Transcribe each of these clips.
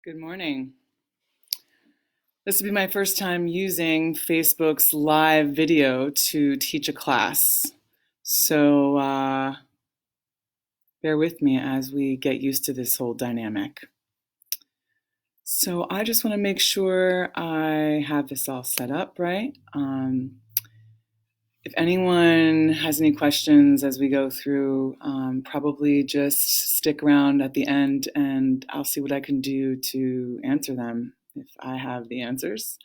Good morning. This will be my first time using Facebook's live video to teach a class. So bear with me as we get used to this whole dynamic. So I just want to make sure I have this all set up right. If anyone has any questions as we go through, probably just stick around at the end and I'll see what I can do to answer them if I have the answers.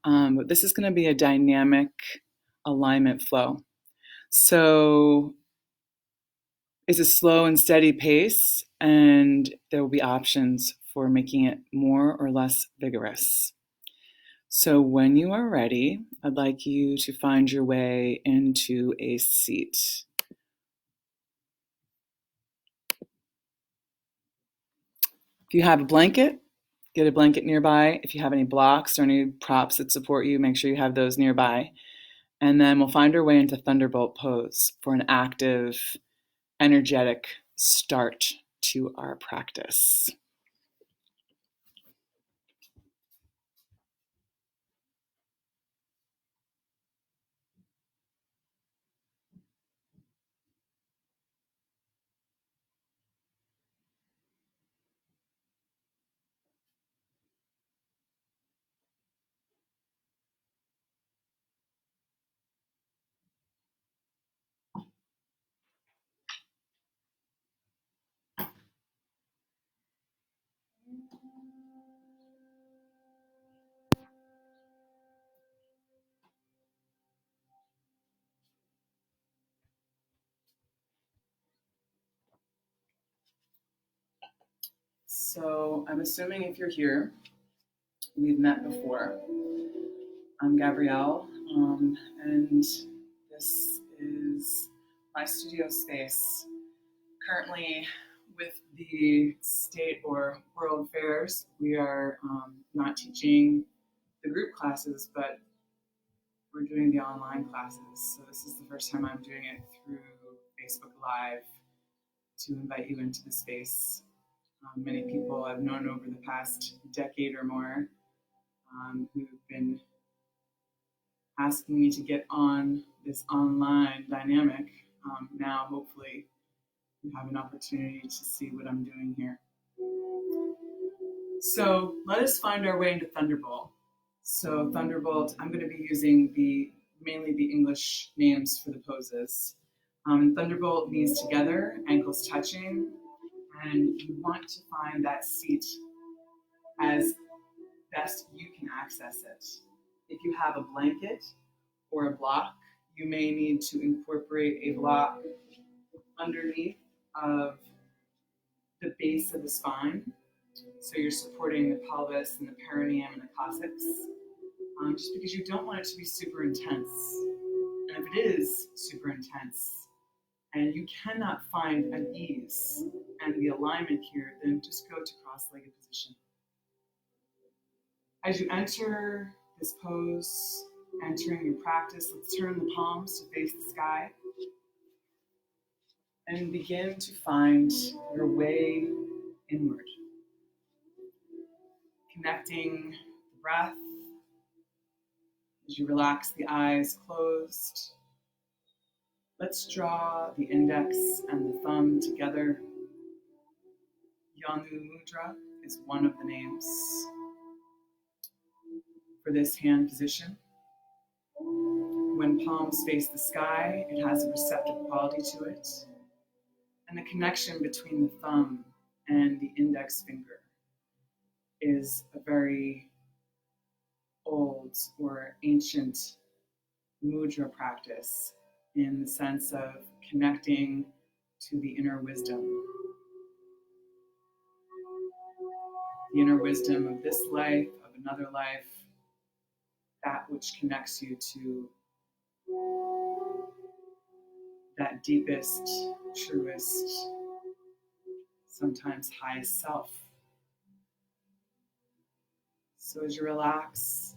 But this is going to be a dynamic alignment flow. So it's a slow and steady pace, and there will be options for making it more or less vigorous. So when you are ready, I'd like you to find your way into a seat. If you have a blanket, get a blanket nearby. If you have any blocks or any props that support you, make sure you have those nearby. And then we'll find our way into Thunderbolt pose for an active, energetic start to our practice. So I'm assuming if you're here, we've met before. I'm Gabrielle, and this is my studio space. Currently, with the state or world fairs, we are not teaching the group classes, but we're doing the online classes. So this is the first time I'm doing it through Facebook Live to invite you into the space. Many people I've known over the past decade or more who've been asking me to get on this online dynamic. Now, hopefully, you have an opportunity to see what I'm doing here. So let us find our way into Thunderbolt. So Thunderbolt, I'm going to be using mainly the English names for the poses. Thunderbolt, knees together, ankles touching, and you want to find that seat as best you can access it. If you have a blanket or a block, you may need to incorporate a block underneath of the base of the spine. So you're supporting the pelvis and the perineum and the coccyx, just because you don't want it to be super intense. And if it is super intense and you cannot find an ease and the alignment here, then just go to cross-legged position. As you enter this pose, entering your practice, let's turn the palms to face the sky and begin to find your way inward. Connecting the breath as you relax the eyes closed. Let's draw the index and the thumb together. Yanu Mudra is one of the names for this hand position. When palms face the sky, it has a receptive quality to it. And the connection between the thumb and the index finger is a very old or ancient mudra practice in the sense of connecting to the inner wisdom. The inner wisdom of this life, of another life, that which connects you to that deepest, truest, sometimes highest self. So as you relax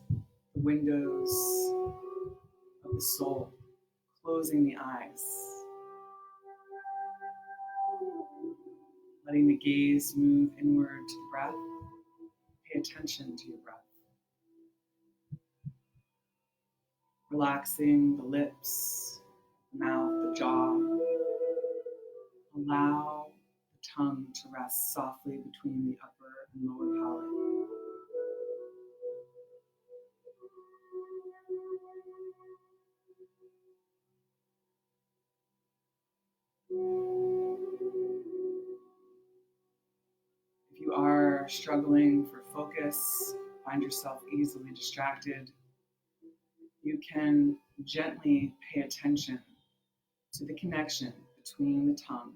the windows of the soul, closing the eyes, letting the gaze move inward to the breath, attention to your breath. Relaxing the lips, the mouth, the jaw. Allow the tongue to rest softly between the upper and lower palate. If you are struggling for focus, find yourself easily distracted, you can gently pay attention to the connection between the tongue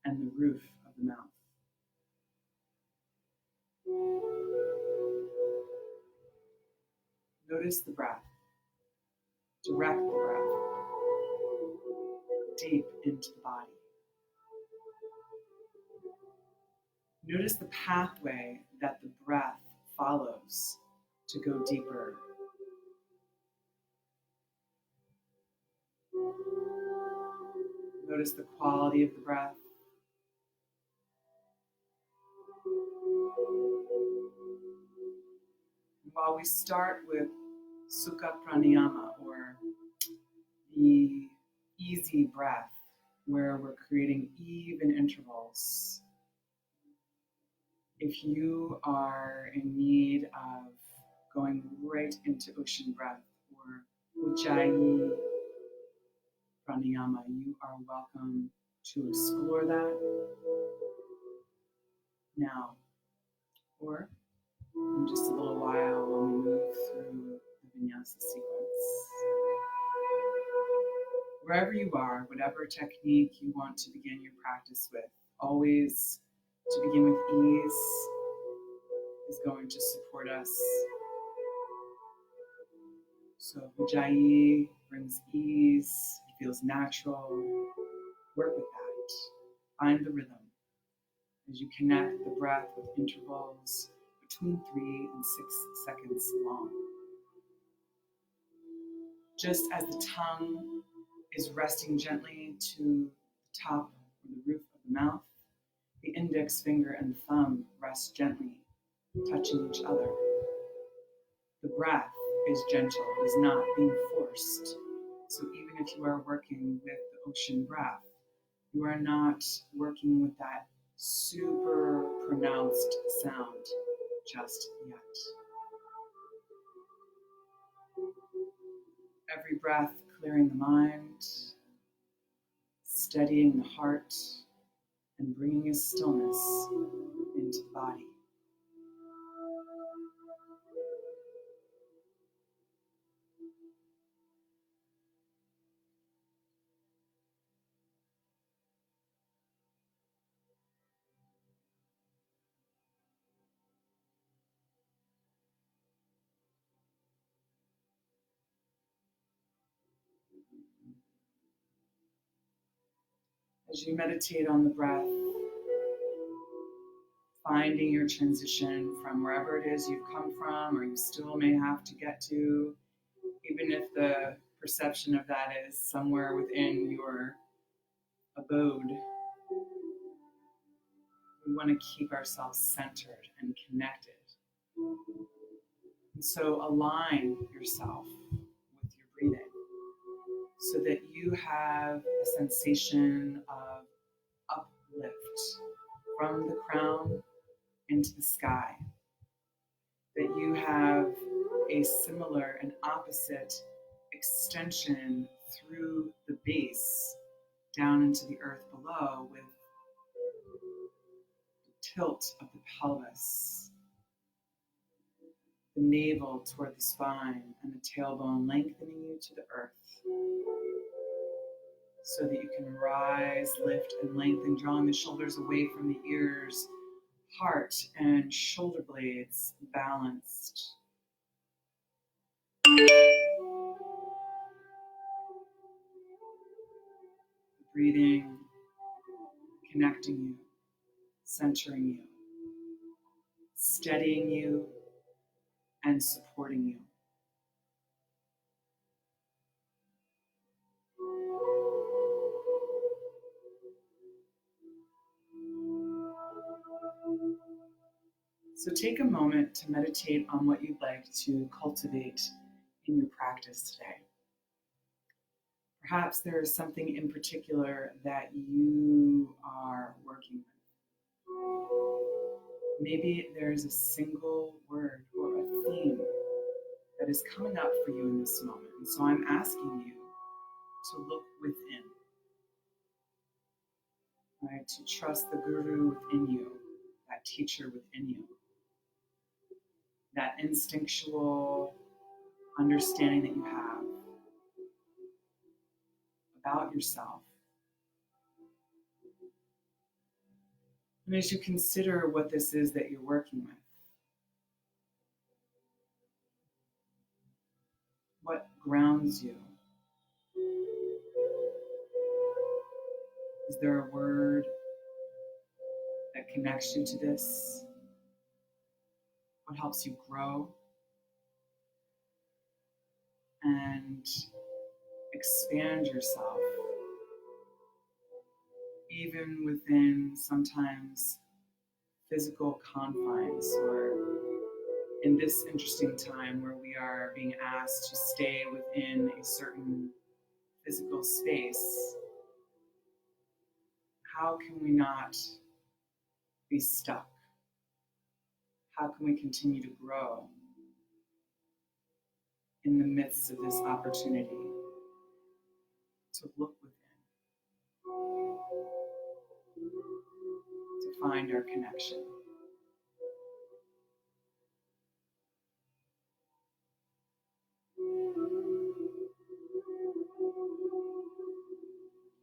and the roof of the mouth. Notice the breath. Direct the breath deep into the body. Notice the pathway that the breath follows to go deeper. Notice the quality of the breath. And while we start with Sukha Pranayama, or the easy breath, where we're creating even intervals, if you are in need of going right into ocean breath or Ujjayi Pranayama, you are welcome to explore that now or in just a little while when we move through the Vinyasa sequence. Wherever you are, whatever technique you want to begin your practice with, always to begin with ease is going to support us. So Ujjayi brings ease, it feels natural. Work with that. Find the rhythm as you connect the breath with intervals between 3 and 6 seconds long. Just as the tongue is resting gently to the top or the roof of the mouth, the index finger and thumb rest gently, touching each other. The breath is gentle, it is not being forced. So even if you are working with the ocean breath, you are not working with that super pronounced sound just yet. Every breath clearing the mind, steadying the heart, and bringing a stillness into the body. As you meditate on the breath, finding your transition from wherever it is you've come from or you still may have to get to, even if the perception of that is somewhere within your abode, we want to keep ourselves centered and connected. And so align yourself with your breathing so that you have a sensation of uplift from the crown into the sky, that you have a similar and opposite extension through the base down into the earth below, with the tilt of the pelvis, the navel toward the spine, and the tailbone lengthening you to the earth so that you can rise, lift, and lengthen, drawing the shoulders away from the ears, heart and shoulder blades balanced. Breathing, connecting you, centering you, steadying you, and supporting you. So take a moment to meditate on what you'd like to cultivate in your practice today. Perhaps there is something in particular that you are working with. Maybe there's a single word or a theme that is coming up for you in this moment. And so I'm asking you to look within, right? To trust the guru within you, that teacher within you, that instinctual understanding that you have about yourself. And as you consider what this is that you're working with, what grounds you? Is there a word that connects you to this? What helps you grow and expand yourself, even within sometimes physical confines, or in this interesting time where we are being asked to stay within a certain physical space? How can we not be stuck? How can we continue to grow in the midst of this opportunity to look within, to find our connection?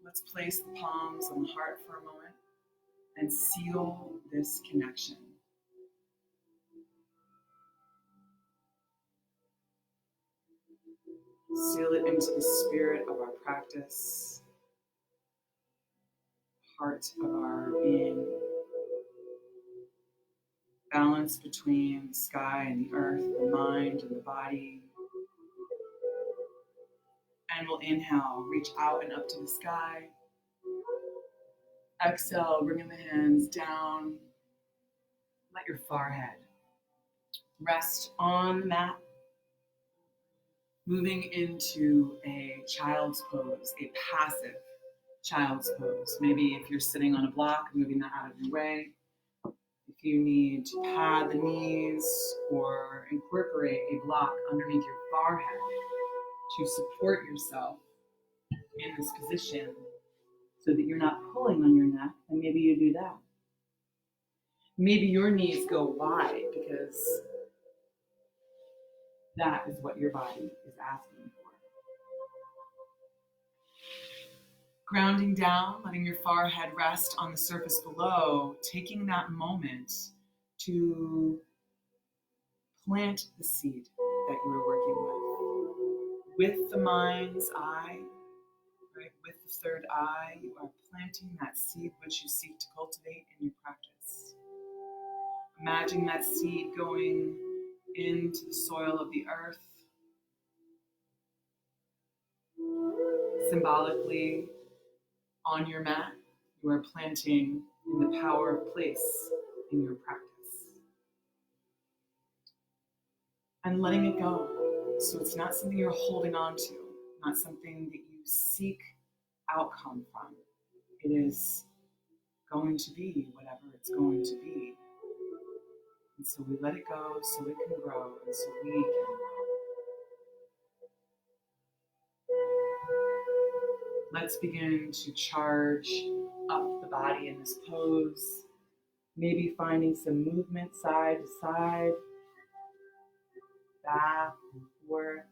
Let's place the palms on the heart for a moment and seal this connection. Seal it into the spirit of our practice, heart of our being, balance between the sky and the earth, the mind and the body. And we'll inhale, reach out and up to the sky. Exhale, bringing the hands down. Let your forehead rest on the mat. Moving into a child's pose, a passive child's pose. Maybe if you're sitting on a block, moving that out of your way. If you need to pad the knees or incorporate a block underneath your forehead to support yourself in this position so that you're not pulling on your neck, and maybe you do that. Maybe your knees go wide because that is what your body is asking for. Grounding down, letting your forehead rest on the surface below, taking that moment to plant the seed that you are working with the mind's eye, right? With the third eye, you are planting that seed which you seek to cultivate in your practice. Imagine that seed going into the soil of the earth, symbolically on your mat. You are planting in the power of place in your practice. And letting it go. So it's not something you're holding on to, not something that you seek outcome from. It is going to be whatever it's going to be. And so we let it go so it can grow and so we can grow. Let's begin to charge up the body in this pose. Maybe finding some movement side to side, back and forth.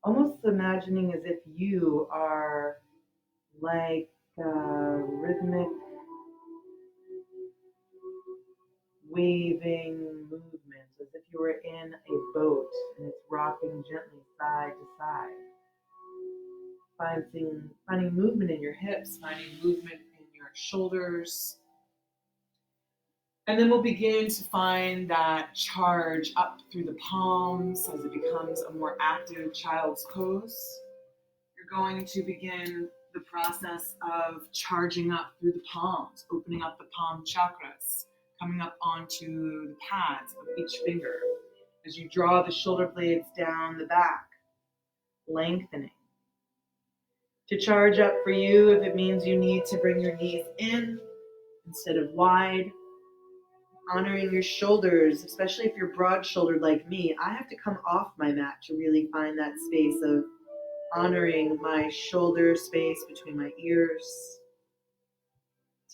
Almost imagining as if you are like rhythmic waving movements, as if you were in a boat and it's rocking gently side to side. Finding movement in your hips, finding movement in your shoulders. And then we'll begin to find that charge up through the palms as it becomes a more active child's pose. You're going to begin the process of charging up through the palms, opening up the palm chakras, coming up onto the pads of each finger as you draw the shoulder blades down the back, lengthening. To charge up for you, if it means you need to bring your knees in instead of wide, honoring your shoulders, especially if you're broad-shouldered like me. I have to come off my mat to really find that space of honoring my shoulder space between my ears.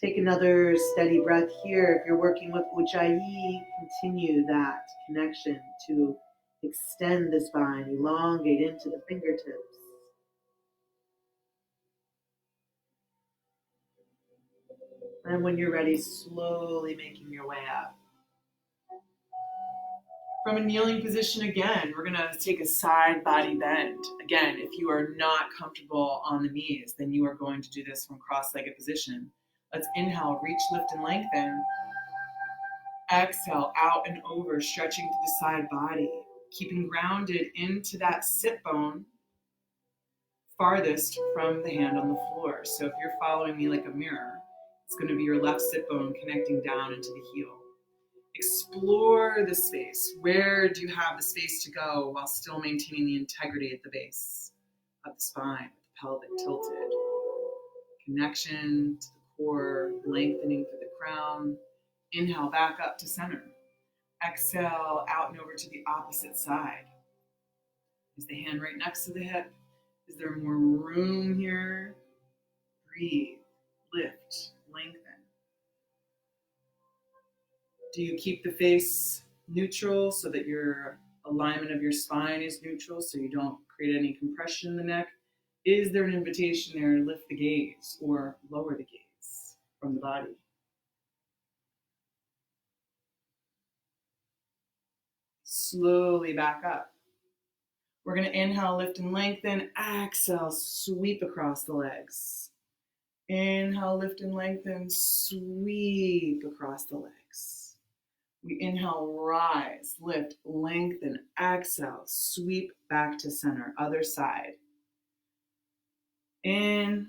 Take another steady breath here. If you're working with Ujjayi, continue that connection to extend the spine, elongate into the fingertips. And when you're ready, slowly making your way up. From a kneeling position again, we're gonna take a side body bend. Again, if you are not comfortable on the knees, then you are going to do this from cross-legged position. Let's inhale, reach, lift, and lengthen. Exhale, out and over, stretching through the side body, keeping grounded into that sit bone farthest from the hand on the floor. So if you're following me like a mirror, it's going to be your left sit bone connecting down into the heel. Explore the space. Where do you have the space to go while still maintaining the integrity at the base of the spine, with the pelvic tilted? Connection to the core, lengthening through the crown. Inhale, back up to center. Exhale, out and over to the opposite side. Is the hand right next to the hip? Is there more room here? Breathe, lift, lengthen. Do you keep the face neutral so that your alignment of your spine is neutral so you don't create any compression in the neck? Is there an invitation there to lift the gaze or lower the gaze from the body? Slowly back up. We're going to inhale, lift, and lengthen. Exhale, sweep across the legs. Inhale, lift, and lengthen. Sweep across the legs. We inhale, rise, lift, lengthen. Exhale, sweep back to center. Other side. In,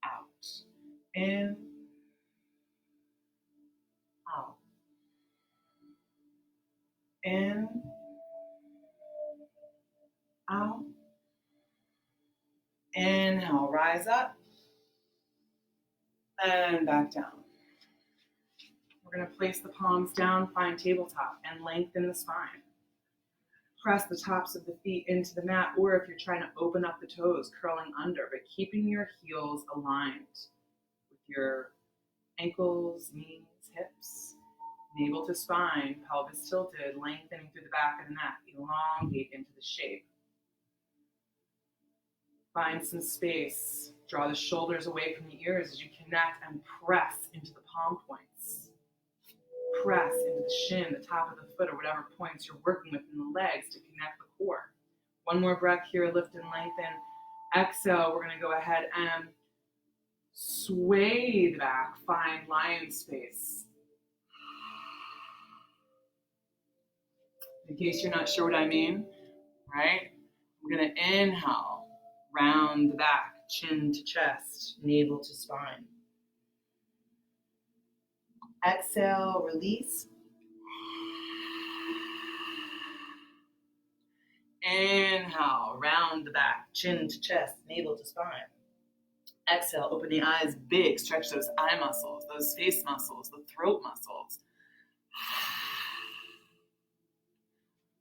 out. In, out. In, out. Inhale, rise up. And back down. We're going to place the palms down, find tabletop, and lengthen the spine. Press the tops of the feet into the mat, or if you're trying to open up the toes, curling under, but keeping your heels aligned with your ankles, knees, hips, navel to spine, pelvis tilted, lengthening through the back of the neck, elongate into the shape. Find some space. Draw the shoulders away from the ears as you connect and press into the palm points. Press into the shin, the top of the foot, or whatever points you're working with in the legs to connect the core. One more breath here, lift and lengthen. Exhale, we're going to go ahead and sway the back, find lion space. In case you're not sure what I mean, right? I'm going to inhale, round the back, chin to chest, navel to spine. Exhale, release. Inhale, round the back, chin to chest, navel to spine. Exhale, open the eyes big, stretch those eye muscles, those face muscles, the throat muscles.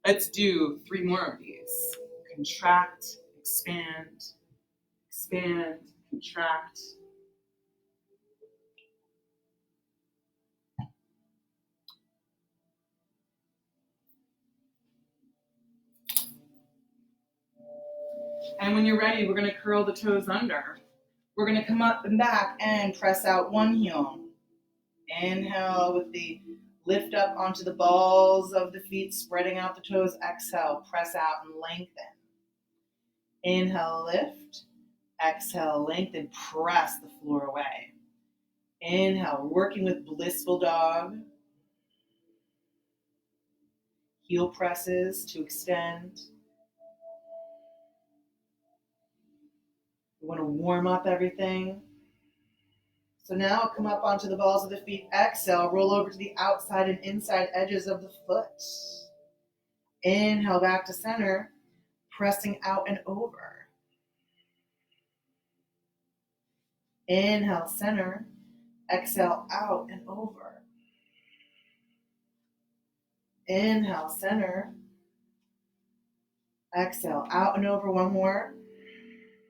Let's do 3 more of these. Contract, expand, expand, contract. And when you're ready, we're going to curl the toes under. We're going to come up and back and press out one heel. Inhale with the lift up onto the balls of the feet, spreading out the toes. Exhale, press out and lengthen. Inhale, lift. Exhale, lengthen, press the floor away. Inhale, working with blissful dog. Heel presses to extend. We want to warm up everything. So now come up onto the balls of the feet. Exhale, roll over to the outside and inside edges of the foot. Inhale, back to center, pressing out and over. Inhale, center. Exhale, out and over. Inhale, center. Exhale, out and over. One more.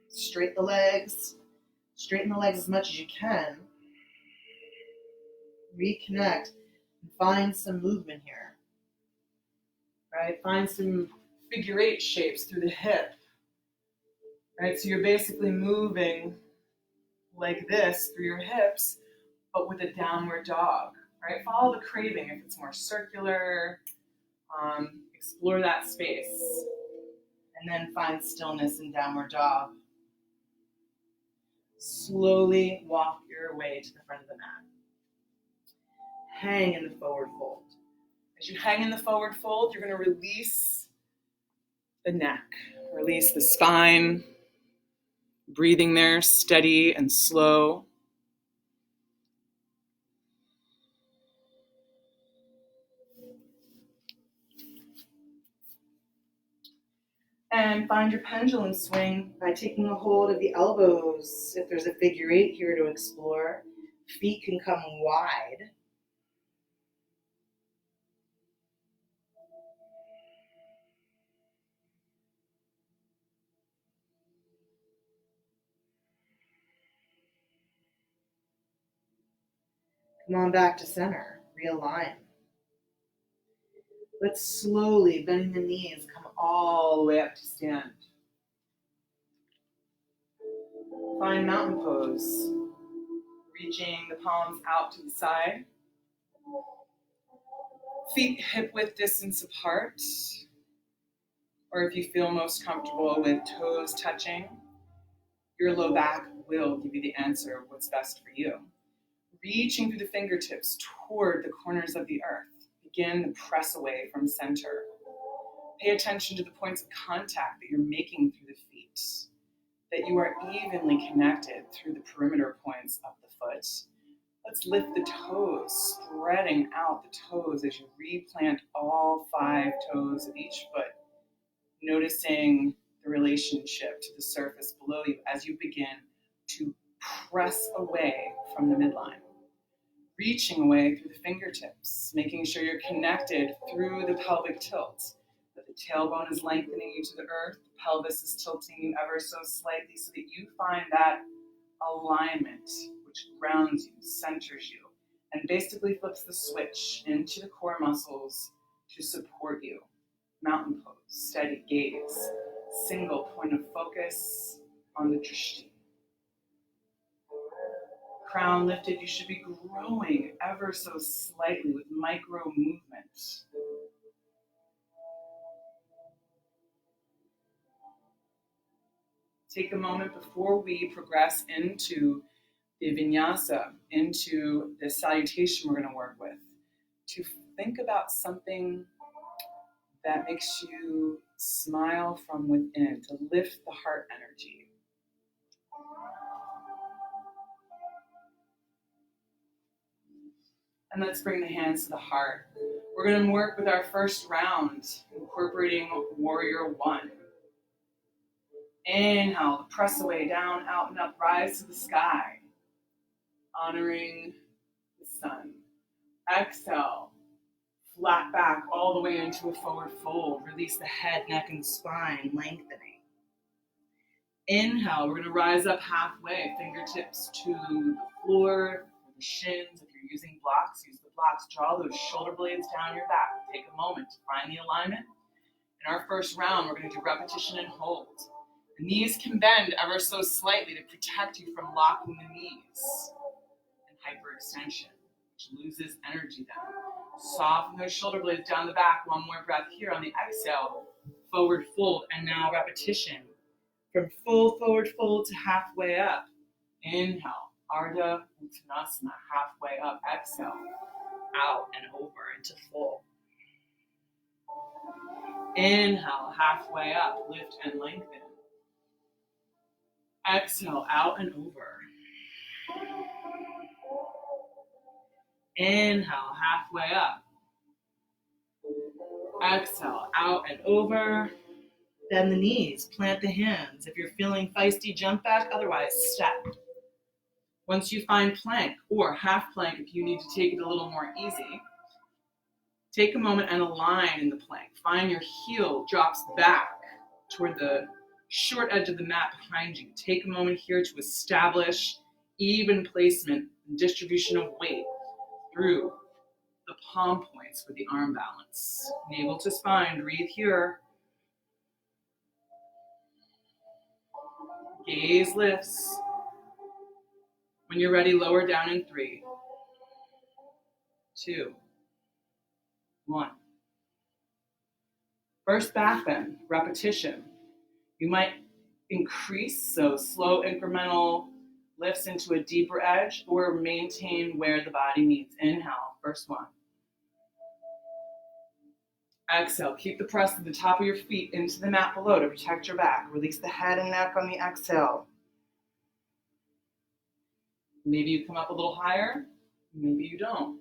Straighten the legs. Straighten the legs as much as you can. Reconnect and find some movement here. Right? Find some Figure 8 shapes through the hip. Right? So you're basically moving like this through your hips, but with a downward dog. Right? Follow the craving if it's more circular. Explore that space. and then find stillness in downward dog. Slowly walk your way to the front of the mat. Hang in the forward fold. As you hang in the forward fold, you're going to release the neck, release the spine, breathing there steady and slow. And find your pendulum swing By taking a hold of the elbows, if there's a figure 8 here to explore, feet can come wide. Come on back to center. Realign. Let's slowly, bending the knees, come all the way up to stand. Find mountain pose, reaching the palms out to the side. Feet hip width distance apart, or if you feel most comfortable with toes touching, your low back will give you the answer of what's best for you. Reaching through the fingertips toward the corners of the earth. Begin the press away from center. Pay attention to the points of contact that you're making through the feet, that you are evenly connected through the perimeter points of the foot. Let's lift the toes, spreading out the toes as you replant all 5 toes of each foot, noticing the relationship to the surface below you as you begin to press away from the midline. Reaching away through the fingertips, making sure you're connected through the pelvic tilt, that the tailbone is lengthening you to the earth, the pelvis is tilting you ever so slightly so that you find that alignment which grounds you, centers you, and basically flips the switch into the core muscles to support you. Mountain pose, steady gaze, single point of focus on the drishti. Crown lifted, you should be growing ever so slightly with micro movement. Take a moment before we progress into the Vinyasa, into the salutation we're going to work with, to think about something that makes you smile from within, to lift the heart energy. And let's bring the hands to the heart. We're going to work with our first round, incorporating Warrior 1. Inhale, press away, down, out, and up, rise to the sky, honoring the sun. Exhale, flat back all the way into a forward fold. Release the head, neck, and spine, lengthening. Inhale, we're going to rise up halfway, fingertips to the floor, the shins. If you're using blocks, use the blocks. Draw those shoulder blades down your back. Take a moment to find the alignment. In our first round, we're going to do repetition and hold. The knees can bend ever so slightly to protect you from locking the knees and hyperextension, which loses energy then. Soften those shoulder blades down the back. One more breath here on the exhale. Forward fold, and now repetition. From full forward fold to halfway up. Inhale, Ardha Uttanasana, halfway up. Exhale, out and over into full. Inhale, halfway up, lift and lengthen. Exhale, out and over. Inhale, halfway up. Exhale, out and over. Bend the knees, plant the hands. If you're feeling feisty, jump back. Otherwise, step. Once you find plank or half plank, if you need to take it a little more easy, take a moment and align in the plank. Find your heel drops back toward the short edge of the mat behind you. Take a moment here to establish even placement and distribution of weight through the palm points for the arm balance. Navel to spine, breathe here. Gaze lifts. When you're ready, lower down in 3, 2, 1. First back bend, repetition. You might increase, so slow incremental lifts into a deeper edge, or maintain where the body meets. Inhale, first one. Exhale, keep the press at the top of your feet into the mat below to protect your back. Release the head and neck on the exhale. Maybe you come up a little higher, maybe you don't.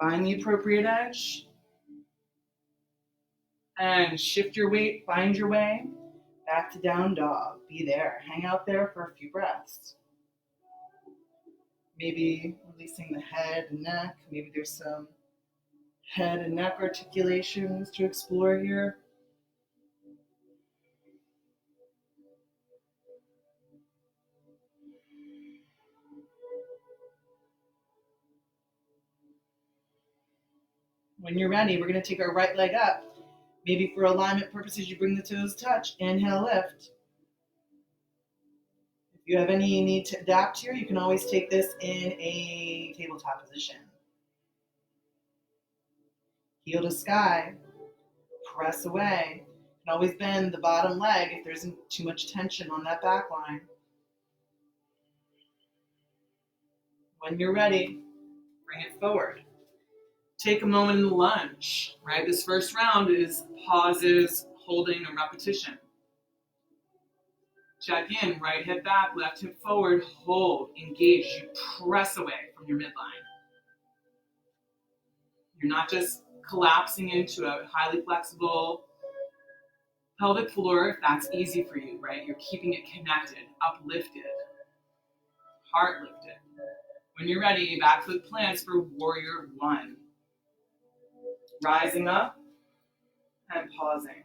Find the appropriate edge and shift your weight, find your way back to down dog. Be there, hang out there for a few breaths. Maybe releasing the head and neck. Maybe there's some head and neck articulations to explore here. When you're ready, we're going to take our right leg up. Maybe for alignment purposes, you bring the toes touch. Inhale, lift. If you have any need to adapt here, you can always take this in a tabletop position. Heel to sky. Press away. You can always bend the bottom leg if there isn't too much tension on that back line. When you're ready, bring it forward. Take a moment in the lunge, right? This first round is pauses, holding, and repetition. Check in, right hip back, left hip forward, hold, engage. You press away from your midline. You're not just collapsing into a highly flexible pelvic floor if that's easy for you, right? You're keeping it connected, uplifted, heart lifted. When you're ready, back foot plants for warrior one. Rising up and pausing.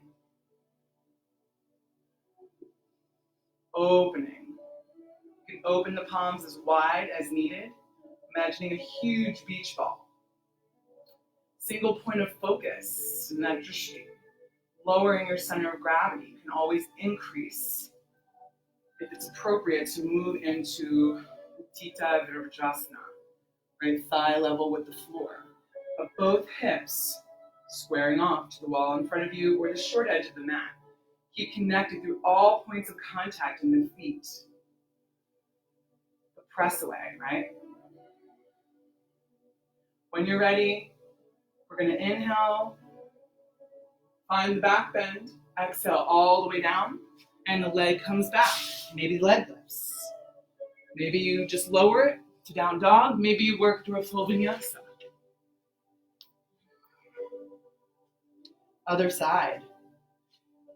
Opening. You can open the palms as wide as needed, imagining a huge beach ball. Single point of focus, Nadrashri. Lowering your center of gravity. You can always increase, if it's appropriate, to move into Uttita Virabhadrasana, right? Thigh level with the floor. But both hips squaring off to the wall in front of you or the short edge of the mat. Keep connected through all points of contact in the feet. But press away, right? When you're ready, we're going to inhale, find the back bend, exhale all the way down, and the leg comes back. Maybe leg lifts. Maybe you just lower it to down dog. Maybe you work through a full vinyasa. Other side.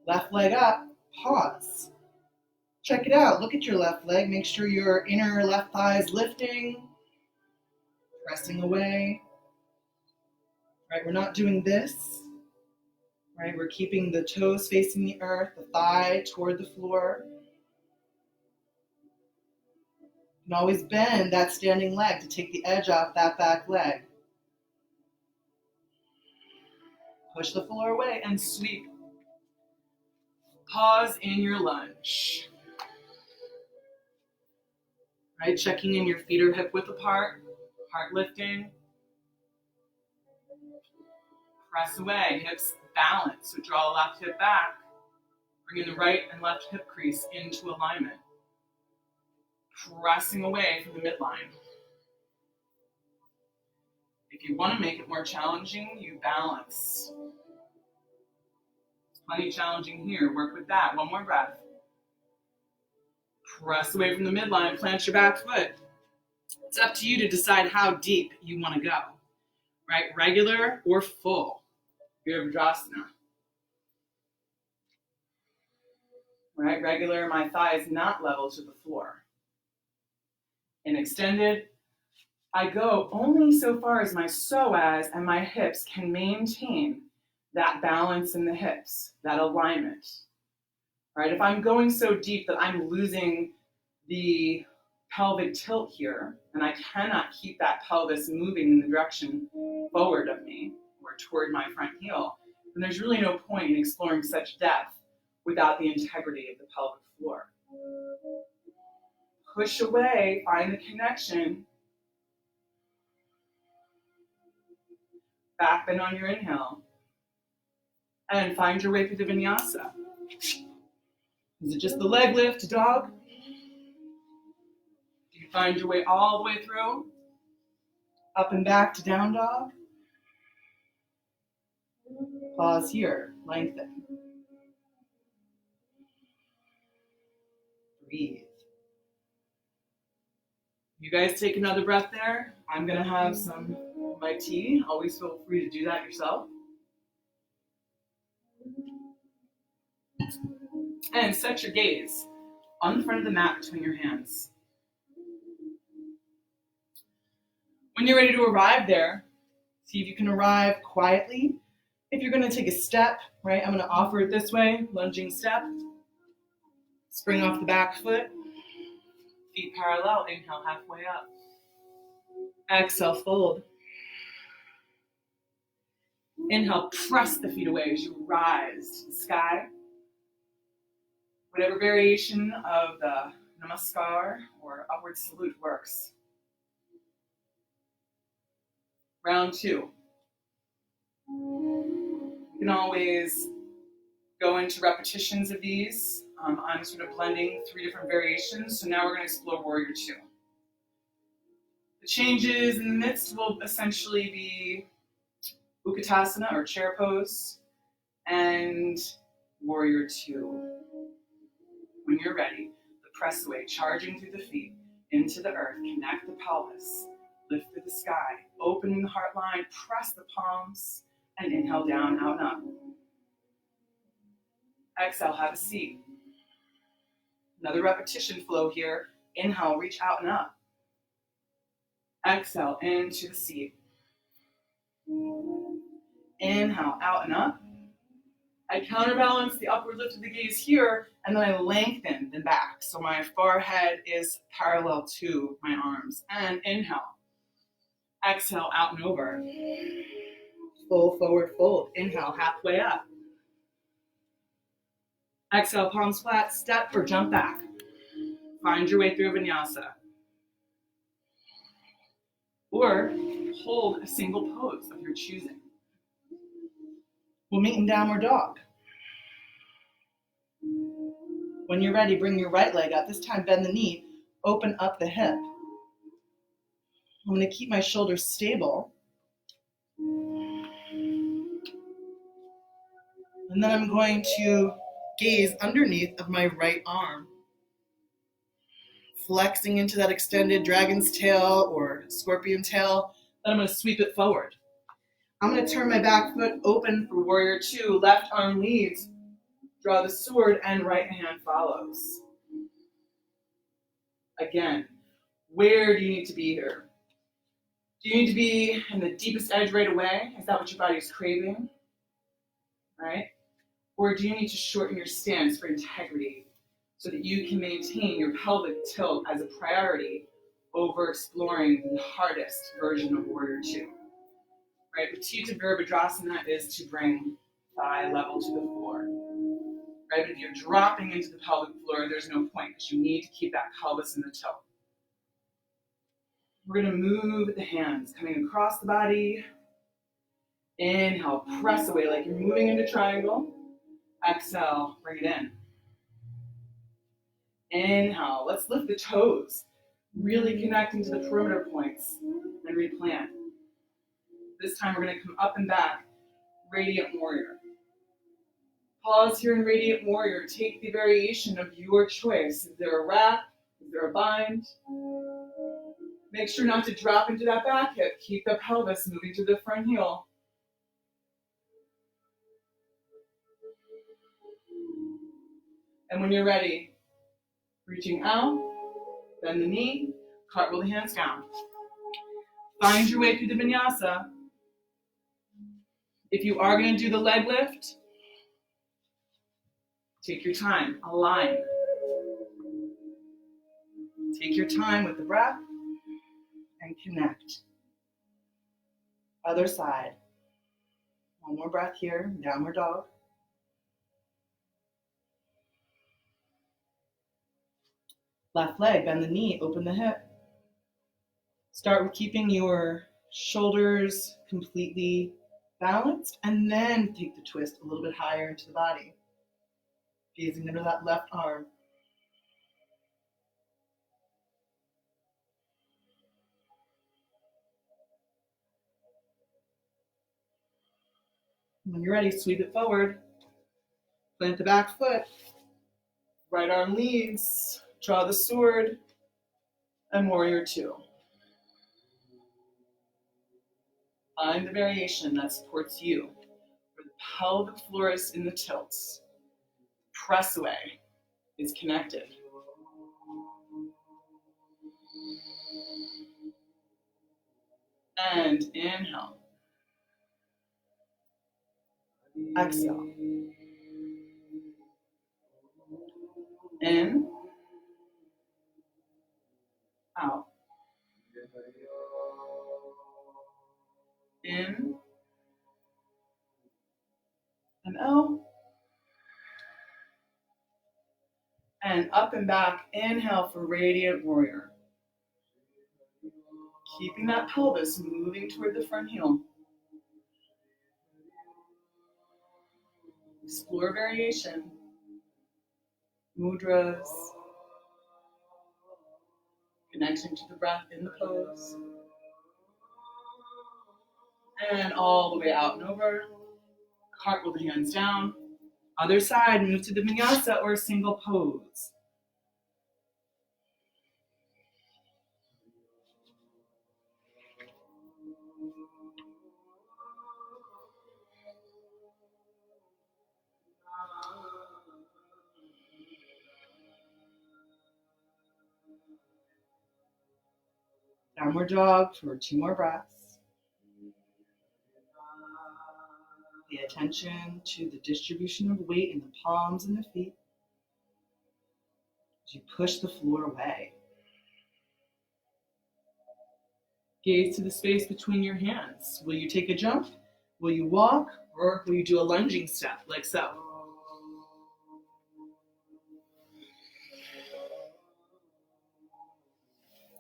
Left leg up, pause. Check it out. Look at your left leg. Make sure your inner left thigh is lifting, pressing away. Right, we're not doing this. Right, we're keeping the toes facing the earth, the thigh toward the floor. You can always bend that standing leg to take the edge off that back leg. Push the floor away and sweep. Pause in your lunge. Right, checking in, your feet are hip width apart, heart lifting. Press away, hips balance. So draw the left hip back. Bring in the right and left hip crease into alignment. Pressing away from the midline. If you want to make it more challenging, you balance. It's plenty challenging here. Work with that. One more breath. Press away from the midline, plant your back foot. It's up to you to decide how deep you want to go, right? Regular or full. Virabhadrasana. Right? Regular, my thighs not level to the floor. In extended, I go only so far as my psoas and my hips can maintain that balance in the hips, that alignment. Right? If I'm going so deep that I'm losing the pelvic tilt here, and I cannot keep that pelvis moving in the direction forward of me or toward my front heel, then there's really no point in exploring such depth without the integrity of the pelvic floor. Push away, find the connection. Back bend on your inhale. And find your way through the vinyasa. Is it just the leg lift to dog? Do you find your way all the way through? Up and back to down dog? Pause here, lengthen. Breathe. You guys take another breath there. I'm gonna have some of my tea. Always feel free to do that yourself. And set your gaze on the front of the mat between your hands. When you're ready to arrive there, see if you can arrive quietly. If you're going to take a step, right, I'm going to offer it this way, lunging step. Spring off the back foot. Feet parallel, inhale halfway up. Exhale, fold. Inhale, press the feet away as you rise to the sky. Whatever variation of the namaskar or upward salute works. Round two. You can always go into repetitions of these. I'm sort of blending 3 different variations, so now we're going to explore Warrior Two. The changes in the midst will essentially be Utkatasana or chair pose and Warrior Two. When you're ready, the press away, charging through the feet into the earth, connect the pelvis, lift through the sky, opening the heart line, press the palms, and inhale down, out and up. Exhale, have a seat. Another repetition flow here. Inhale, reach out and up. Exhale, into the seat. Inhale, out and up. I counterbalance the upward lift of the gaze here, and then I lengthen the back. So my forehead is parallel to my arms. And inhale. Exhale, out and over. Full forward fold. Inhale, halfway up. Exhale, palms flat, step or jump back. Find your way through a vinyasa. Or hold a single pose of your choosing. We'll meet in downward dog. When you're ready, bring your right leg up. This time, bend the knee, open up the hip. I'm going to keep my shoulders stable. And then I'm going to gaze underneath of my right arm, flexing into that extended dragon's tail or scorpion tail. Then I'm going to sweep it forward. I'm going to turn my back foot open for Warrior Two. Left arm leads, draw the sword, and right hand follows. Again, where do you need to be here? Do you need to be in the deepest edge right away? Is that what your body is craving? Right? Or do you need to shorten your stance for integrity so that you can maintain your pelvic tilt as a priority over exploring the hardest version of Warrior Two? Right? Uttita Virabhadrasana is to bring thigh level to the floor. Right? But if you're dropping into the pelvic floor, there's no point because you need to keep that pelvis in the tilt. We're going to move the hands coming across the body. Inhale, press away like you're moving into triangle. Exhale, bring it in. Inhale, let's lift the toes, really connecting to the perimeter points and replant. This time we're going to come up and back, radiant warrior. Pause here in Radiant Warrior. Take the variation of your choice. Is there a wrap? Is there a bind? Make sure not to drop into that back hip. Keep the pelvis moving to the front heel. And when you're ready, reaching out, bend the knee, cartwheel the hands down. Find your way through the vinyasa. If you are going to do the leg lift, take your time, align. Take your time with the breath and connect. Other side. One more breath here, downward dog. Left leg, bend the knee, open the hip. Start with keeping your shoulders completely balanced, and then take the twist a little bit higher into the body. Gazing under that left arm. When you're ready, sweep it forward. Plant the back foot. Right arm leads. Draw the sword. And warrior two. Find the variation that supports you. Where the pelvic floor is in the tilts. Press away is connected. And inhale. Exhale. In. Out. In. And out. And up and back. Inhale for Radiant Warrior. Keeping that pelvis moving toward the front heel. Explore variation. Mudras. Connection to the breath in the pose. And all the way out and over. Cartwheel the hands down. Other side, move to the vinyasa or single pose. Downward dog for 2 more breaths. Pay attention to the distribution of weight in the palms and the feet as you push the floor away. Gaze to the space between your hands. Will you take a jump? Will you walk? Or will you do a lunging step like so?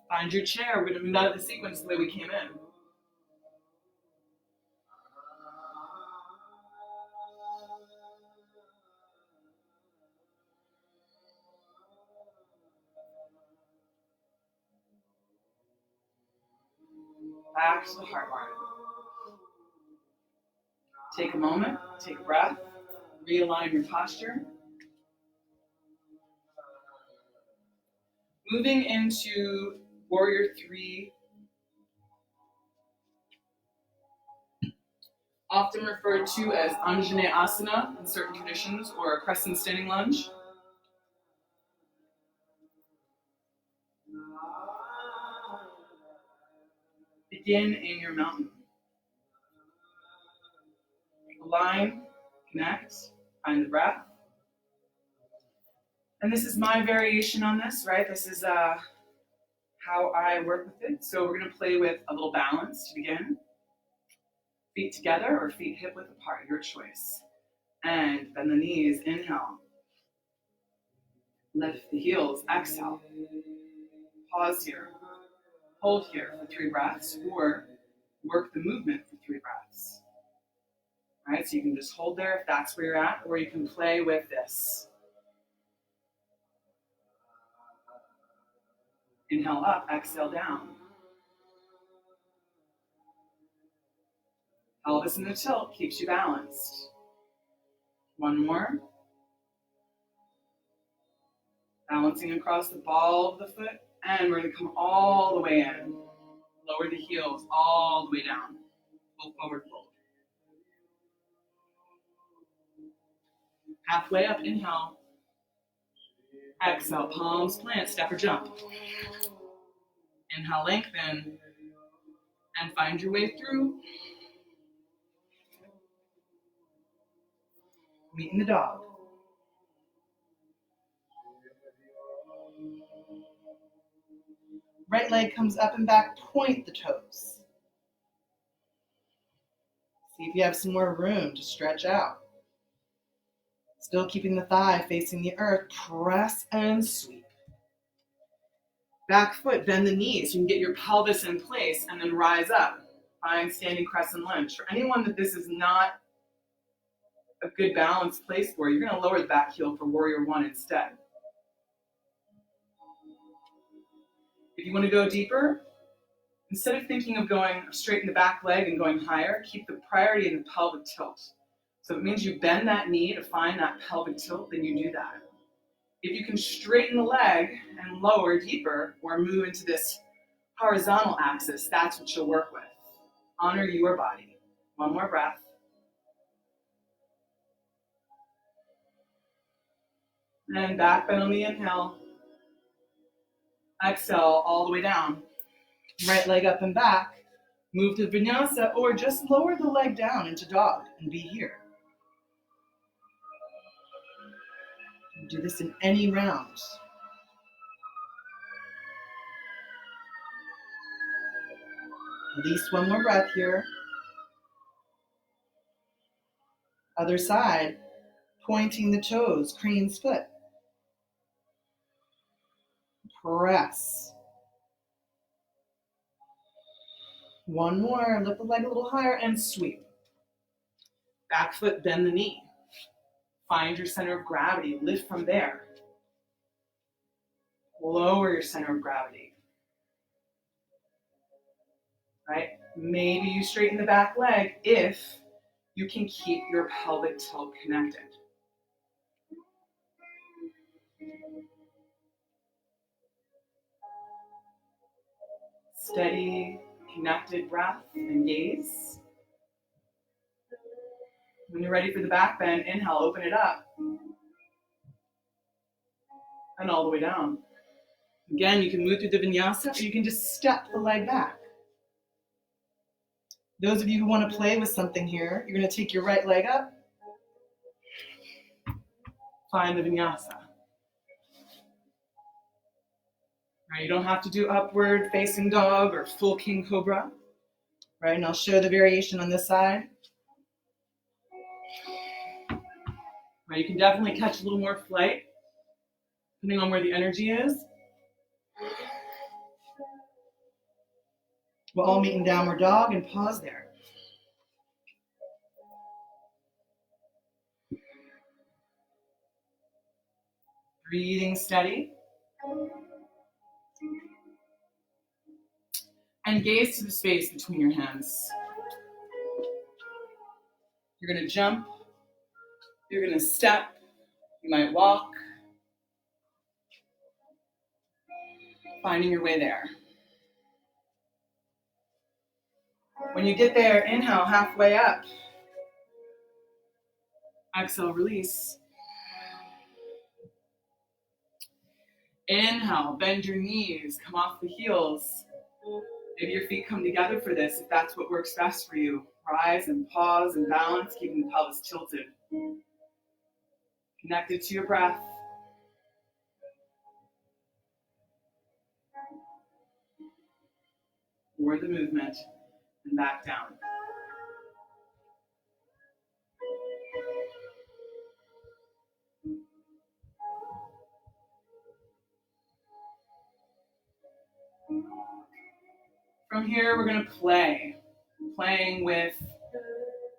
Find your chair. We're going to move out of the sequence the way we came in. Back to the heart line. Take a moment, take a breath, realign your posture. Moving into Warrior 3, often referred to as Anjane Asana in certain traditions, or a crescent standing lunge. Begin in your mountain. Align, connect, find the breath. And this is my variation on this, right? This is how I work with it. So we're going to play with a little balance to begin. Feet together or feet hip width apart, your choice. And bend the knees, inhale. Lift the heels, exhale. Pause here. Hold here for 3 breaths, or work the movement for 3 breaths. All right, so you can just hold there if that's where you're at, or you can play with this. Inhale up, exhale down. Pelvis in the tilt keeps you balanced. One more. Balancing across the ball of the foot, and we're going to come all the way in. Lower the heels all the way down. Full forward fold. Halfway up, inhale. Exhale, palms plant, step or jump. Inhale, lengthen, and find your way through. Meet in the dog. Right leg comes up and back, point the toes. See if you have some more room to stretch out. Still keeping the thigh facing the earth, press and sweep. Back foot, bend the knees. You can get your pelvis in place and then rise up. Find standing crescent lunge. For anyone that this is not a good balanced place for, you're going to lower the back heel for warrior one instead. If you want to go deeper, instead of thinking of going straight in the back leg and going higher, keep the priority in the pelvic tilt. So it means you bend that knee to find that pelvic tilt, then you do that. If you can straighten the leg and lower deeper or move into this horizontal axis, that's what you'll work with. Honor your body. One more breath. And back bend on the inhale. Exhale all the way down. Right leg up and back. Move to Vinyasa or just lower the leg down into dog and be here. Do this in any round. At least one more breath here. Other side, pointing the toes, crane's foot. Press. One more, lift the leg a little higher and sweep. Back foot, bend the knee. Find your center of gravity, lift from there. Lower your center of gravity. Right? Maybe you straighten the back leg if you can keep your pelvic tilt connected. Steady, connected breath and gaze. When you're ready for the back bend, inhale, open it up. And all the way down. Again, you can move through the vinyasa or you can just step the leg back. Those of you who want to play with something here, you're going to take your right leg up. Find the vinyasa. Right, you don't have to do upward facing dog or full king cobra. Right, and I'll show the variation on this side. Right, you can definitely catch a little more flight, depending on where the energy is. We'll all meet in downward dog and pause there. Breathing steady. And gaze to the space between your hands. You're going to jump. You're going to step. You might walk. Finding your way there. When you get there, inhale, halfway up. Exhale, release. Inhale, bend your knees, come off the heels. Maybe your feet come together for this, if that's what works best for you. Rise and pause and balance, keeping the pelvis tilted. Connected to your breath. Forward the movement and back down. From here, we're going to playing with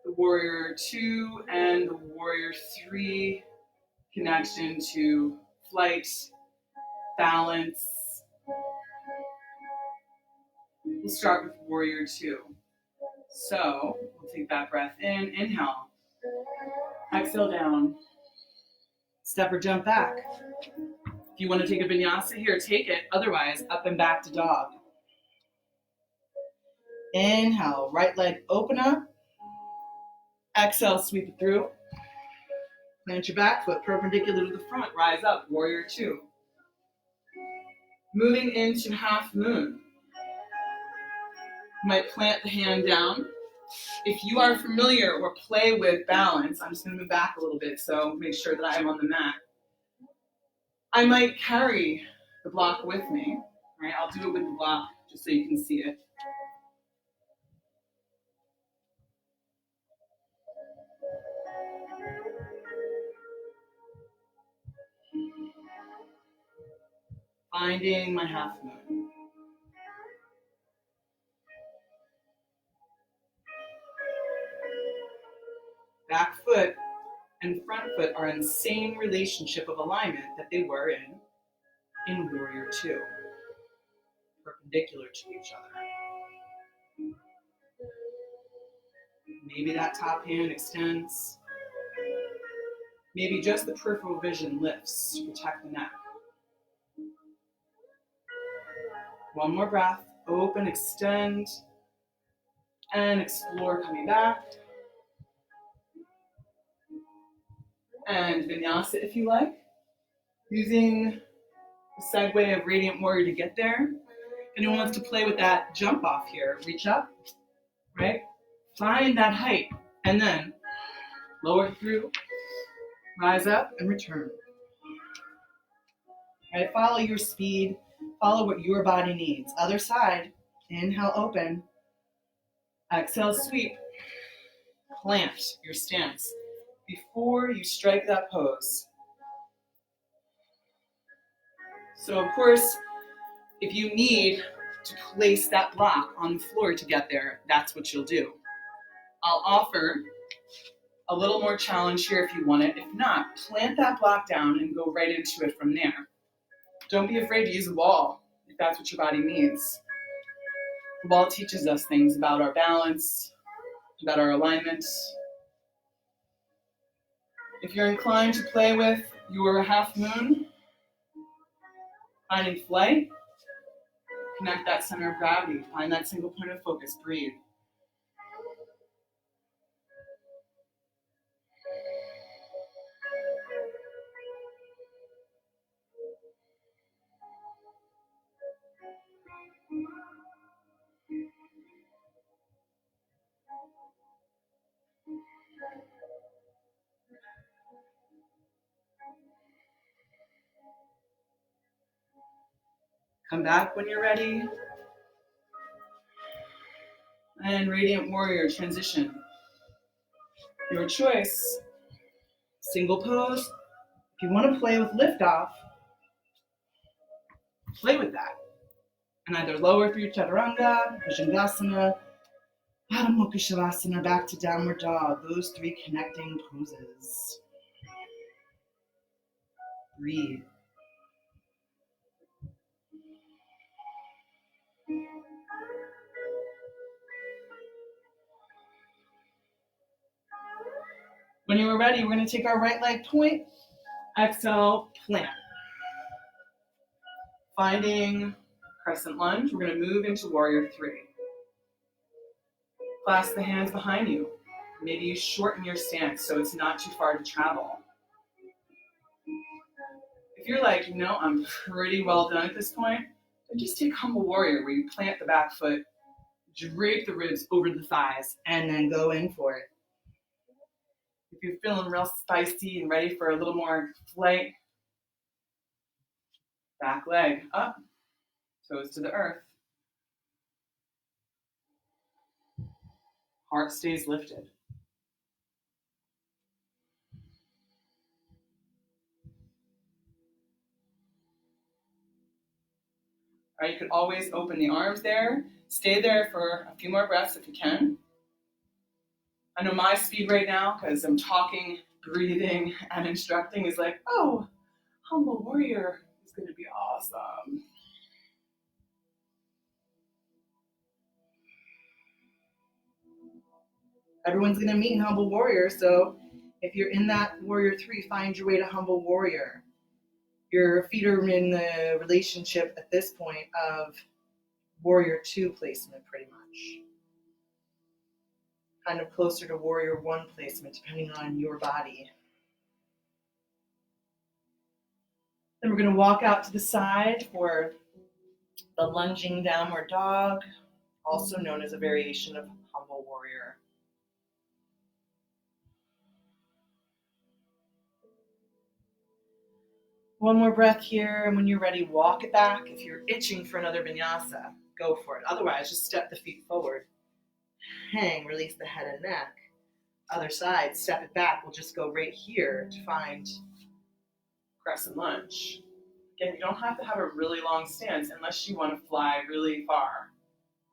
the warrior 2 and the warrior 3 connection to flight, balance. We'll start with warrior 2. So we'll take that breath in, inhale. Exhale down. Step or jump back. If you want to take a vinyasa here, take it. Otherwise, up and back to dog. Inhale, right leg open up. Exhale, sweep it through. Plant your back foot perpendicular to the front. Rise up, warrior two. Moving into half moon. You might plant the hand down. If you are familiar or play with balance, I'm just going to move back a little bit, so make sure that I'm on the mat. I might carry the block with me. All right, I'll do it with the block just so you can see it. Finding my half moon. Back foot and front foot are in the same relationship of alignment that they were in warrior two, perpendicular to each other. Maybe that top hand extends. Maybe just the peripheral vision lifts to protect the neck. One more breath. Open, extend, and explore coming back. And vinyasa if you like. Using the segue of Radiant Warrior to get there. If anyone wants to play with that jump off here, reach up, right? Find that height, and then lower through, rise up, and return. All right, follow your speed, follow what your body needs. Other side, inhale, open. Exhale, sweep. Plant your stance before you strike that pose. So of course, if you need to place that block on the floor to get there, that's what you'll do. I'll offer a little more challenge here if you want it. If not, plant that block down and go right into it from there. Don't be afraid to use a wall if that's what your body needs. The wall teaches us things about our balance, about our alignment. If you're inclined to play with your half moon, finding flight, connect that center of gravity, find that single point of focus, breathe. Come back when you're ready. And Radiant Warrior, transition. Your choice. Single pose. If you want to play with liftoff, Play with that. And either lower through Chaturanga, Bhujangasana, Adho Mukha Shavasana, back to downward dog. Those three connecting poses. Breathe. when you are ready, we're going to take our right leg point. Exhale, plant. Finding crescent lunge, we're going to move into warrior three. Clasp the hands behind you. Maybe you shorten your stance so it's not too far to travel. If you're like, I'm pretty well done at this point, then just take humble warrior where you plant the back foot, drape the ribs over the thighs, And then go in for it. if you're feeling real spicy and ready for a little more flight, back leg up, toes to the earth. Heart stays lifted. All right, you could always open the arms there. Stay there for a few more breaths if you can. I know my speed right now, because I'm talking, breathing, and instructing, is like, oh, humble warrior is going to be awesome. Everyone's going to meet in humble warrior, so If you're in that warrior 3, find your way to humble warrior. Your feet are in the relationship at this point of warrior 2 placement, pretty much. Kind of closer to warrior 1 placement, depending on your body. Then we're going to walk out to the side for the lunging downward dog, also known as a variation of humble warrior. One more breath here, and when you're ready, walk it back. If you're itching for another vinyasa, go for it. Otherwise, just step the feet forward. Hang, release the head and neck. Other side, step it back. We'll just go right here to find crescent lunge. Again, you don't have to have a really long stance unless you want to fly really far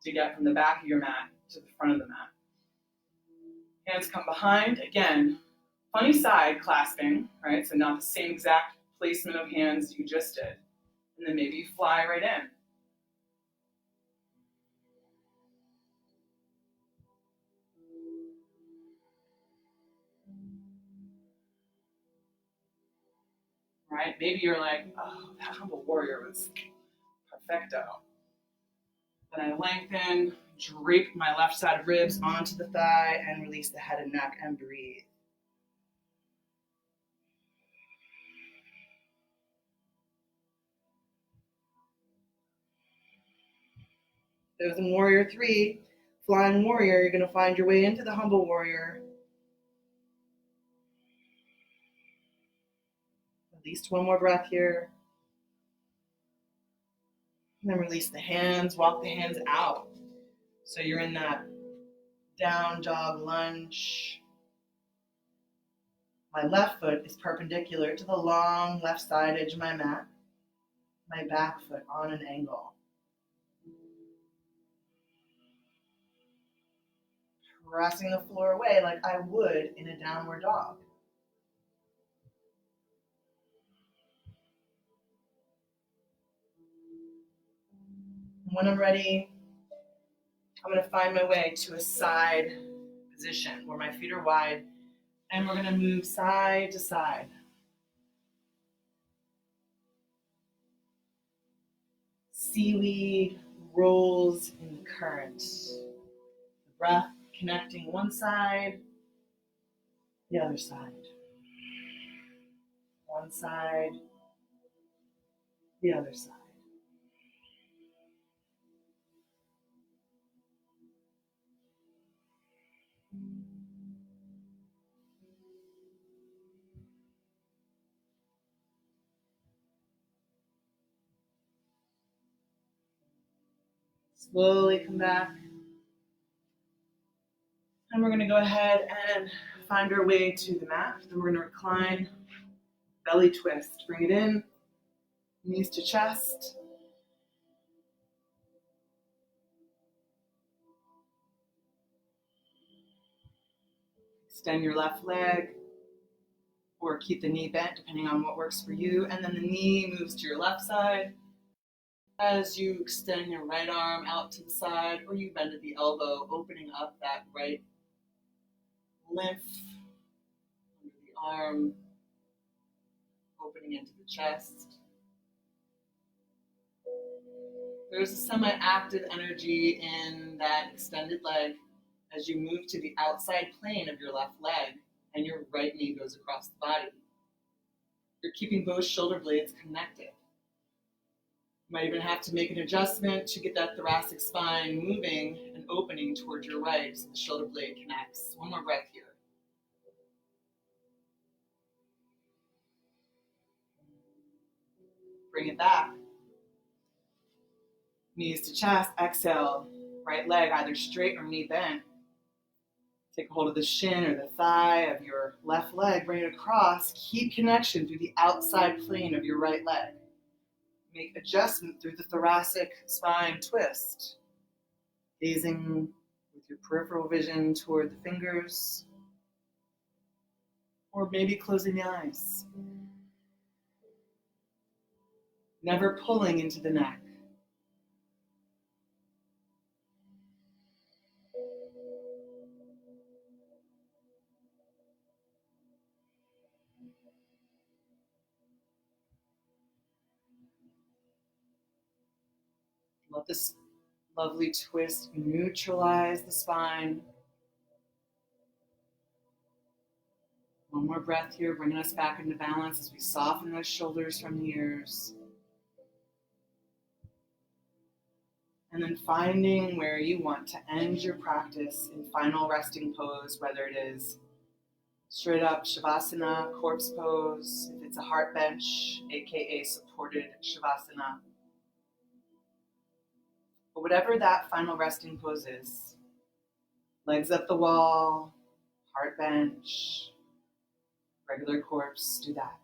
to get from the back of your mat to the front of the mat. Hands come behind. Again, funny side clasping, right? So not the same exact placement of hands you just did. And then maybe you fly right in. Right? Maybe you're like, oh, that humble warrior was perfecto. Then I lengthen, drape my left side ribs onto the thigh, and release the head and neck and breathe. There's in warrior 3, flying warrior, you're going to find your way into the humble warrior. At least one more breath here. And then release the hands, walk the hands out. So you're in that down dog lunge. My left foot is perpendicular to the long left side edge of my mat. My back foot on an angle. Pressing the floor away like I would in a downward dog. When I'm ready, I'm going to find my way to a side position where my feet are wide, and we're going to move side to side. Seaweed rolls in the current. The breath connecting one side, the other side. One side, the other side. Slowly come back. And we're going to go ahead and find our way to the mat. Then we're going to recline, belly twist. Bring it in, knees to chest. Extend your left leg, or keep the knee bent depending on what works for you. And then the knee moves to your left side as you extend your right arm out to the side, or you bend at the elbow, opening up that right lymph under the arm, opening into the chest. There's a semi-active energy in that extended leg as you move to the outside plane of your left leg and your right knee goes across the body. You're keeping both shoulder blades connected. You might even have to make an adjustment to get that thoracic spine moving and opening towards your right so the shoulder blade connects. One more breath here. Bring it back. Knees to chest, exhale. Right leg either straight or knee bent. Take a hold of the shin or the thigh of your left leg, bring it across. Keep connection through the outside plane of your right leg. Make adjustment through the thoracic spine twist. Gazing with your peripheral vision toward the fingers. Or maybe closing the eyes. Never pulling into the neck. Let this lovely twist neutralize the spine. One more breath here, bringing us back into balance as we soften those shoulders from the ears. And then finding where you want to end your practice in final resting pose, whether it is straight up Shavasana, corpse pose, if it's a heart bench, aka supported Shavasana. But whatever that final resting pose is, legs up the wall, heart bench, regular corpse, do that.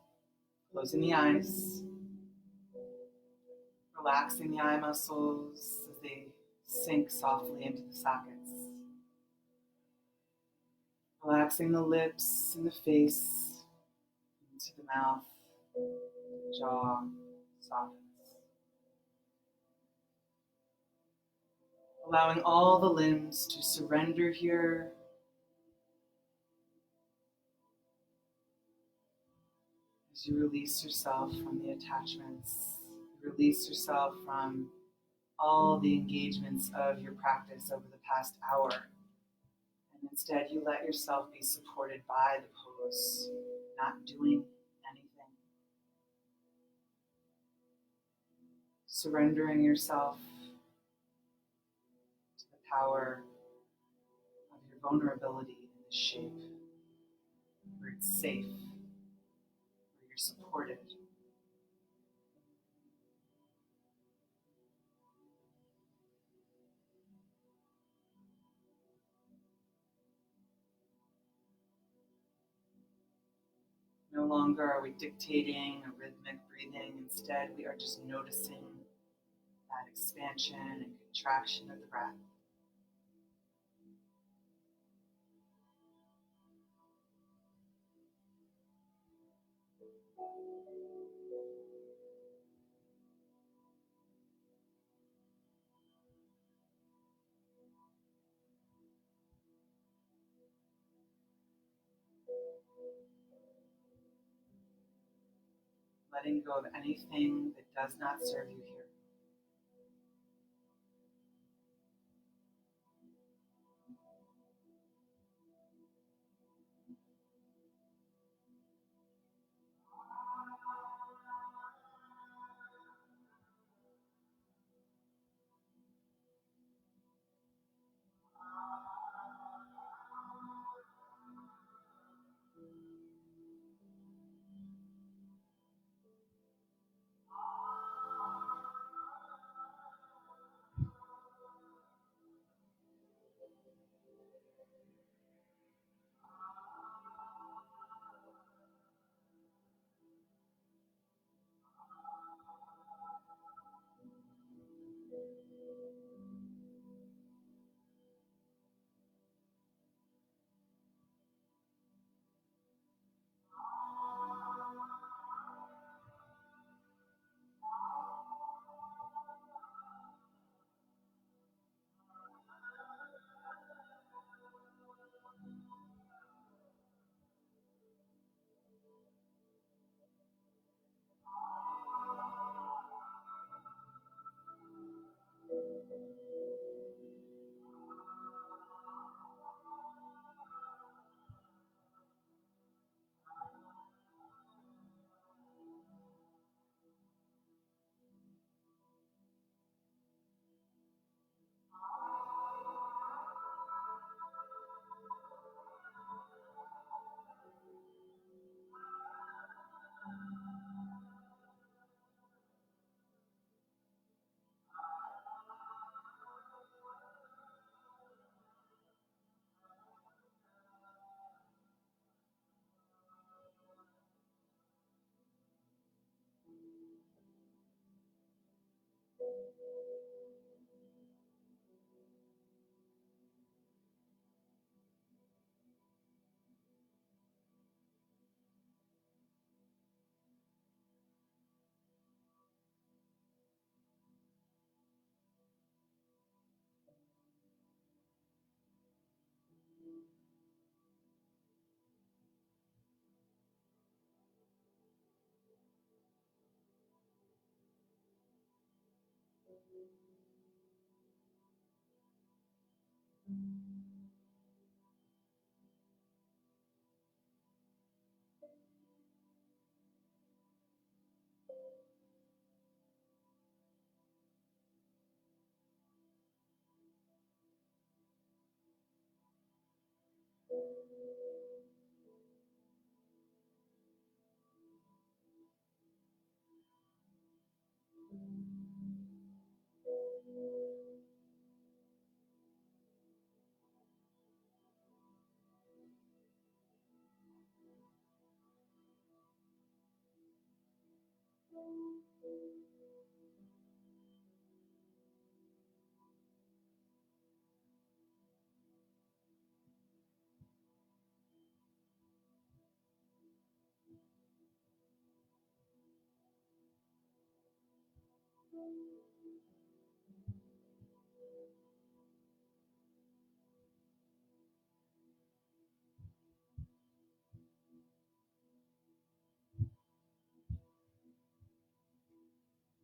Closing the eyes, relaxing the eye muscles as they sink softly into the sockets. Relaxing the lips and the face, into the mouth, the jaw softens. Allowing all the limbs to surrender here. As you release yourself from the attachments, you release yourself from all the engagements of your practice over the past hour. And instead, you let yourself be supported by the pose, not doing anything. Surrendering yourself to the power of your vulnerability in this shape, where it's safe, where you're supported. No longer are we dictating a rhythmic breathing. Instead, we are just noticing that expansion and contraction of the breath. Letting go of anything that does not serve you here.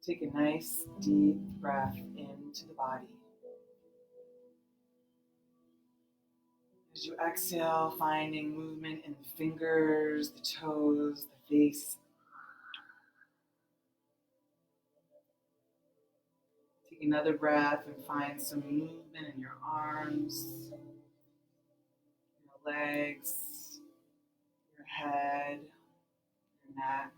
Take a nice deep breath into the body. As you exhale, finding movement in the fingers, the toes, the face. Take another breath and find some movement in your arms, your legs, your head, your neck.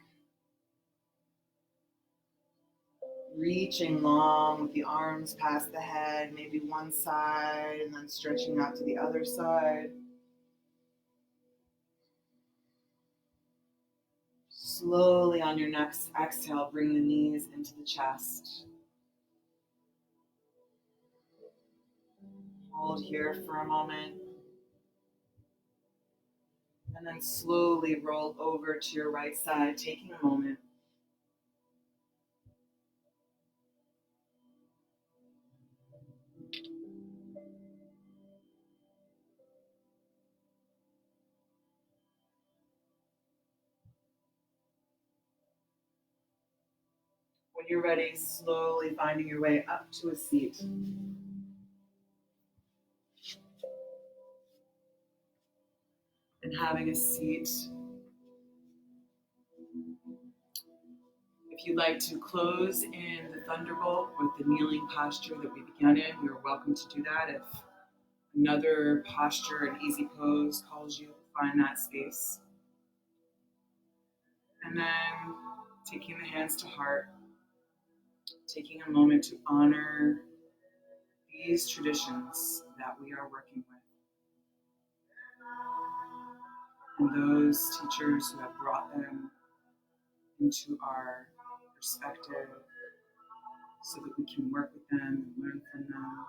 Reaching long with the arms past the head, maybe one side, and then stretching out to the other side. Slowly on your next exhale, bring the knees into the chest. Hold here for a moment. And then slowly roll over to your right side, taking a moment. When you're ready, slowly finding your way up to a seat. And having a seat. If you'd like to close in the thunderbolt with the kneeling posture that we began in, you're welcome to do that. If another posture, an easy pose calls you, find that space. And then taking the hands to heart, taking a moment to honor these traditions that we are working with, and those teachers who have brought them into our perspective so that we can work with them and learn from them.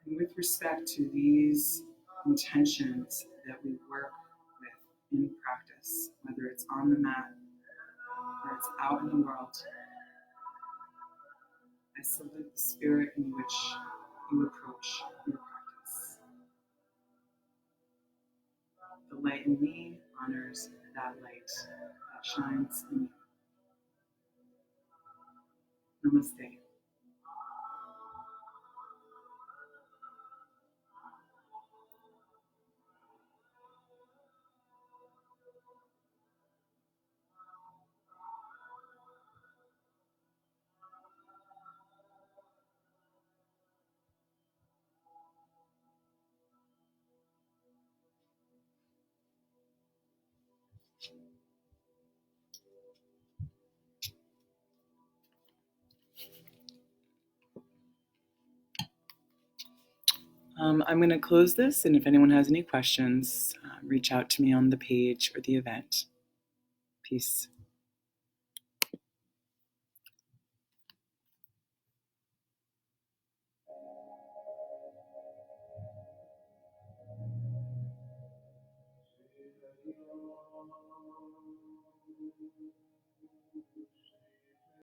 And with respect to these intentions that we work with in practice, whether it's on the mat or it's out in the world, I salute the spirit in which you approach your practice. The light in me honors that light that shines in me. Namaste. I'm going to close this, and if anyone has any questions, reach out to me on the page or the event. Peace.